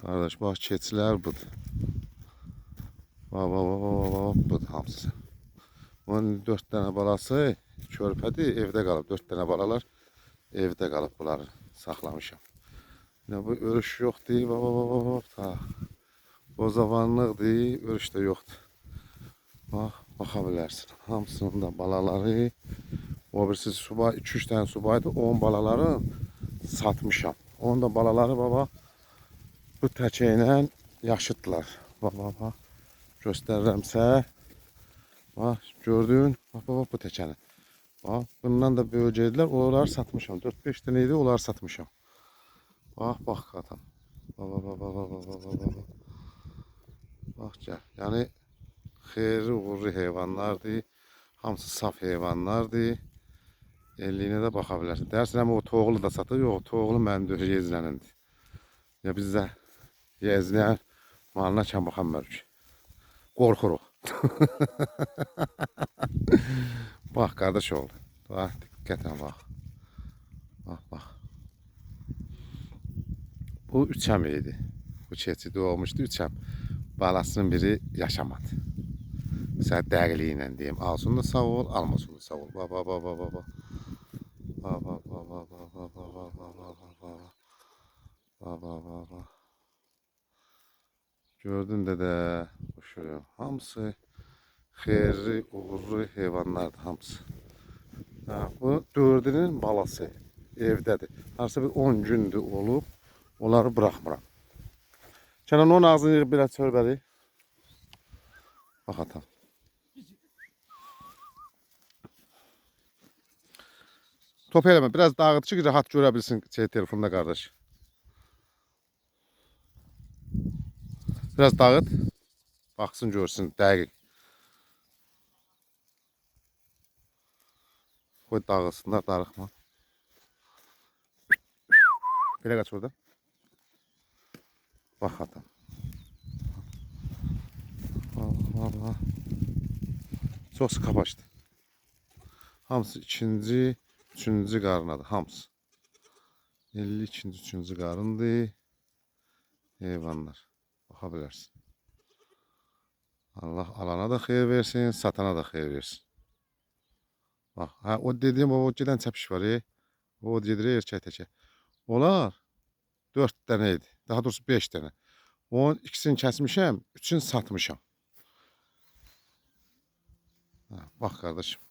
Kardeş bak keçilər budur. Bak budur hamısı. Onun 4 tane balası körpədir, evdə qalıb. 4 tane balalar evdə qalıb, bunları saxlamışam. Ya bu örüş yoxdur, bak ta. Bozavanlıqdır, örüş də yoxdur. Bak, baxa bilərsin. Hamısının da balaları, o birisi subay, 2-3 tane subaydı, 10 balaları satmışam. Onun da balaları baba bu təkəylə yaşıddılar. Bak. Göstərirəmsə. Bak gördün, bak bu təkəni. Bak bundan da böyücəydilər, onları satmışam. 4-5 tane idi, onları satmışam. Bak adam. Bak. Bak gəl. Yəni xeyirli uğurlu heyvanlardır. Hamısı saf heyvanlardır. Elliyinə də baxa bilərsən. Dersən o toğulu da satır, yox, toğulu məndə yezlənəndir. Ya bizdə yezləyən malına kəm baxamırıq. Qorxuruq. Bak kardeş oğlu. Bak diqqətlə bak. Bak. Bu üçəm idi. Bu keçi doğmuşdu üçəm. Balasının biri yaşamadı. Mesela dəqiqliyi diyeyim. Alsın da sağ ol, almasın da sağ ol. Bak. Bak. Gördün de kuşu. Hamısı xeyirli, uğurlu heyvanlardır hamısı. Bu dördünün balası evdədir. Harsa bir 10 gündür olub, onları bırakmıram. Kenan onun ağzını yığıb biraz çörbəli. Bax atam. Top eləmə, biraz dağıt ki rahat görə bilsin telefonda qardaş. Biraz dağıt. Baxsın görsün dəqiq. Qoy dağılsınlar, darıxma. Belə qaç orada. Bax atam. Allah. Çox sıx başdı. Hamısı ikinci, üçüncü qarınadır, hamısı. 52-ci, üçüncü qarındır. Heyvanlar. Baxa bilərsin. Allah alana da xeyir versin, satana da xeyir versin. Bak, o dediğim o gedən çəpiş var, o gedir erkək təkə. Onlar 4 tane idi, daha doğrusu 5 tane. Onun ikisini kəsmişəm, 3'ünü satmışam. Bak kardeşim.